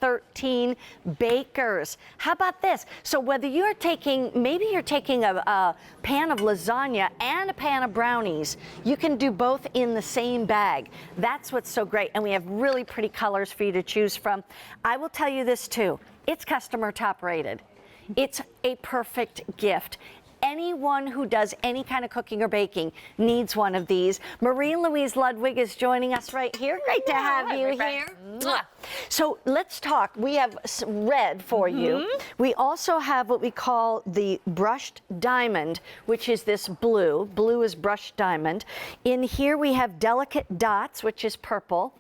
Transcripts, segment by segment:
13 bakers. How about this? So whether you're taking, maybe you're taking a pan of lasagna and a pan of brownies, you can do both in the same bag. That's what's so great. And we have really pretty colors for you to choose from. I will tell you this too, it's customer top rated. It's a perfect gift. Anyone who does any kind of cooking or baking needs one of these. Marie-Louise Ludwig is joining us right here. Great to have you here. So let's talk. We have red for you. We also have what we call the brushed diamond, which is this blue. Blue is brushed diamond. In here we have delicate dots, which is purple.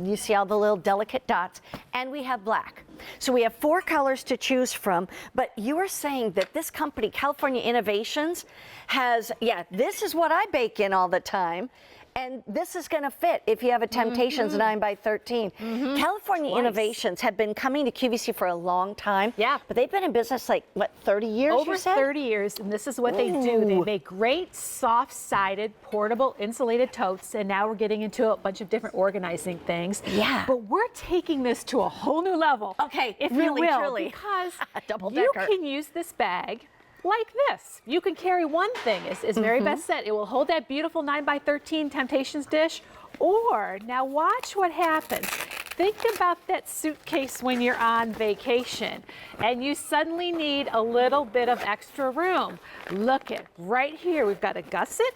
You see all the little delicate dots, and we have black. So we have 4 colors to choose from, but you were saying that this company, California Innovations, has, this is what I bake in all the time. And this is going to fit if you have a Temptations 9x13. California Innovations have been coming to QVC for a long time. Yeah. But they've been in business like, what, 30 years? Over 30 years, and this is what they do. They make great soft-sided, portable, insulated totes, and now we're getting into a bunch of different organizing things. Yeah. But we're taking this to a whole new level. Okay, if really, you will, truly. Because you can use this bag like this. You can carry one thing, as Mary Beth said. It will hold that beautiful 9x13 Temptations dish. Or, now watch what happens. Think about that suitcase when you're on vacation and you suddenly need a little bit of extra room. Look at right here, we've got a gusset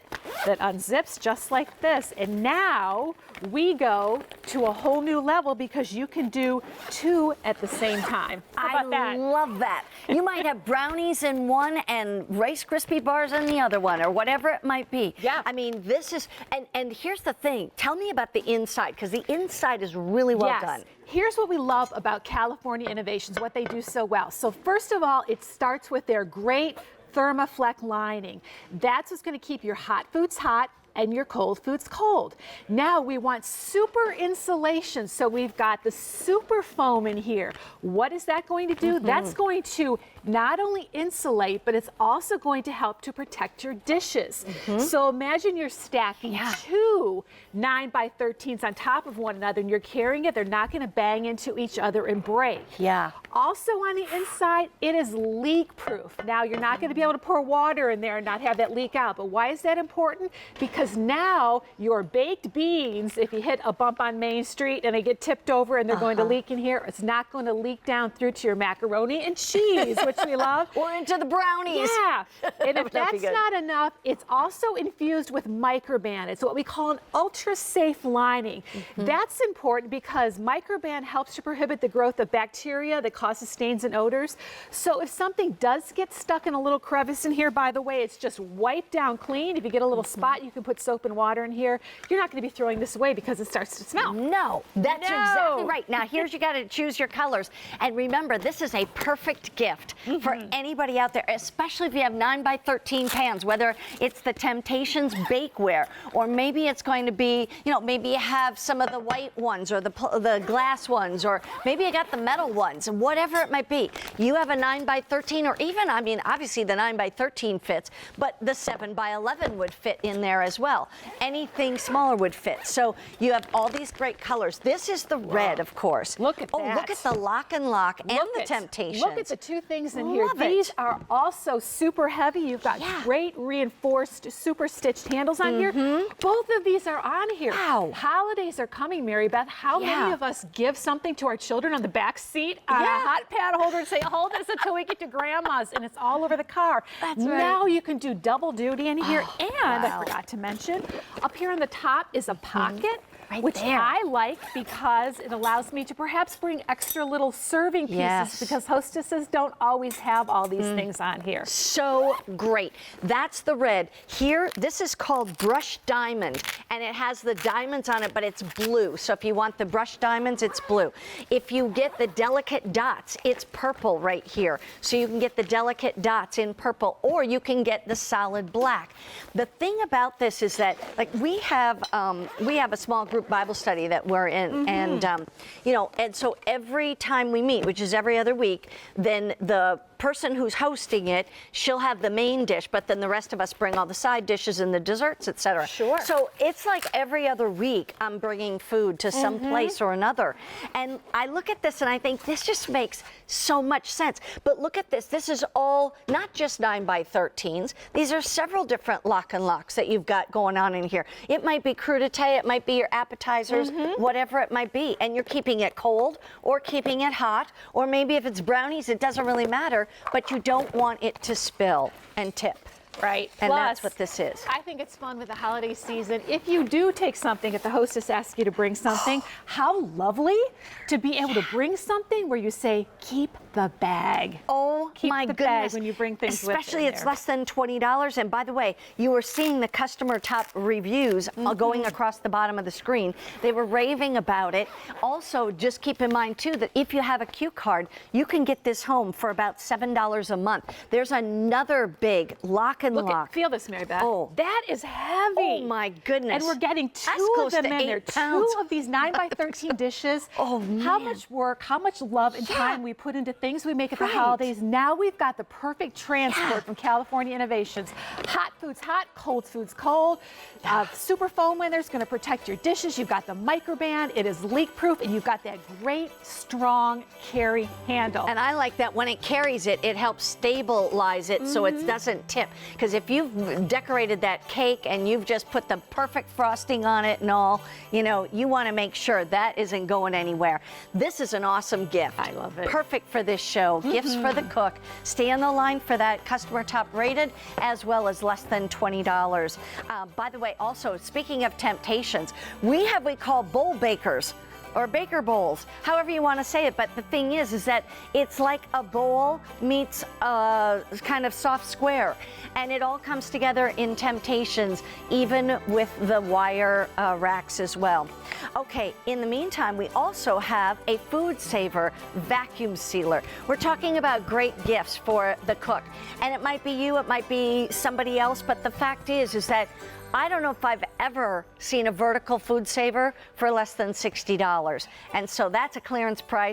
that unzips just like this. And now we go to a whole new level because you can do 2 at the same time. How about that? I love that. You might have brownies in one and Rice Krispie bars in the other one, or whatever it might be. Yeah. I mean, this is, and here's the thing. Tell me about the inside, because the inside is really well done. Here's what we love about California Innovations, what they do so well. So first of all, it starts with their great Thermoflex lining. That's what's going to keep your hot foods hot and your cold foods cold. Now we want super insulation, so we've got the super foam in here. What is that going to do? That's going to not only insulate, but it's also going to help to protect your dishes. So imagine you're stacking 2 9x13s on top of one another and you're carrying it. They're not going to bang into each other and break. Yeah. Also on the inside, it is leak proof. Now you're not going to be able to pour water in there and not have that leak out. But why is that important? Because now your baked beans, if you hit a bump on Main Street and they get tipped over and they're going to leak in here, it's not going to leak down through to your macaroni and cheese, which we love. Or into the brownies. Yeah. And if that's not enough, it's also infused with Microban. It's what we call an ultra-safe lining. That's important because Microban helps to prohibit the growth of bacteria that causes stains and odors. So if something does get stuck in a little crevice in here, by the way, it's just wiped down clean. If you get a little spot, you can put soap and water in here. You're not going to be throwing this away because it starts to smell. No, that's exactly right. Now here's, you got to choose your colors. And remember, this is a perfect gift for anybody out there, especially if you have 9x13 pans, whether it's the Temptations bakeware, or maybe it's going to be, you know, maybe you have some of the white ones or the glass ones, or maybe you got the metal ones, whatever it might be. You have a 9x13, or even, I mean, obviously the 9x13 fits, but the 7x11 would fit in there as well. Anything smaller would fit. So you have all these great colors. This is the red, of course. Look at that. Oh, look at the lock and lock and the Temptations. Look at the 2 things in here. These are also super heavy. You've got great reinforced, super stitched handles on here. Both of these are on here. Wow. Holidays are coming, Mary Beth. How many of us give something to our children on the back seat on a hot pad holder and say, hold this until we get to grandma's, and it's all over the car. That's right. Now you can do double duty in here. And I forgot to mention, up here on the top is a pocket. Which I like because it allows me to perhaps bring extra little serving pieces because hostesses don't always have all these things on here. So great. That's the red. Here, this is called brushed diamond, and it has the diamonds on it, but it's blue. So if you want the brushed diamonds, it's blue. If you get the delicate dots, it's purple right here. So you can get the delicate dots in purple, or you can get the solid black. The thing about this is that, like, we have a small group group Bible study that we're in, and you know, and so every time we meet, which is every other week, then the person who's hosting it, she'll have the main dish, but then the rest of us bring all the side dishes and the desserts, etc. Sure. So it's like every other week I'm bringing food to some place or another. And I look at this and I think this just makes so much sense. But look at this. This is all not just 9x13s. These are several different lock and locks that you've got going on in here. It might be crudité, it might be your appetizers, whatever it might be. And you're keeping it cold or keeping it hot, or maybe if it's brownies, it doesn't really matter. But you don't want it to spill and tip. Right. And Plus, that's what this is. I think it's fun with the holiday season. If you do take something, if the hostess asks you to bring something, how lovely to be able to bring something where you say, keep the bag. Oh, Keep my the goodness. bag when you bring things with Especially in it's there. less than $20. And by the way, you were seeing the customer top reviews going across the bottom of the screen. They were raving about it. Also, just keep in mind too that if you have a Q card, you can get this home for about $7 a month. There's another big lock and Look, lock. feel this, Mary Beth. Oh. That is heavy. Oh my goodness. And we're getting That's two close of them to in there. 8 pounds. Two of these 9x13 dishes. Oh, How man. much work, how much love and time we put into things we make at the Right. holidays. Now we've got the perfect transport from California Innovations. Hot foods hot, cold foods cold. Super foam in there's going to protect your dishes. You've got the microband. It is leak proof, and you've got that great strong carry handle. And I like that when it carries it, it helps stabilize it so it doesn't tip. Because if you've decorated that cake and you've just put the perfect frosting on it and all, you know, you want to make sure that isn't going anywhere. This is an awesome gift. I love it. Perfect for this show. Gifts for the cook. Stay on the line for that customer top rated, as well as less than $20. By the way, also, speaking of temptations, we have what we call bowl bakers, or baker bowls, however you want to say it. But the thing is that it's like a bowl meets a kind of soft square. And it all comes together in Temptations, even with the wire racks as well. Okay, in the meantime, we also have a Food Saver vacuum sealer. We're talking about great gifts for the cook. And it might be you, it might be somebody else, but the fact is that I don't know if I've ever seen a vertical food saver for less than $60. And so that's a clearance price.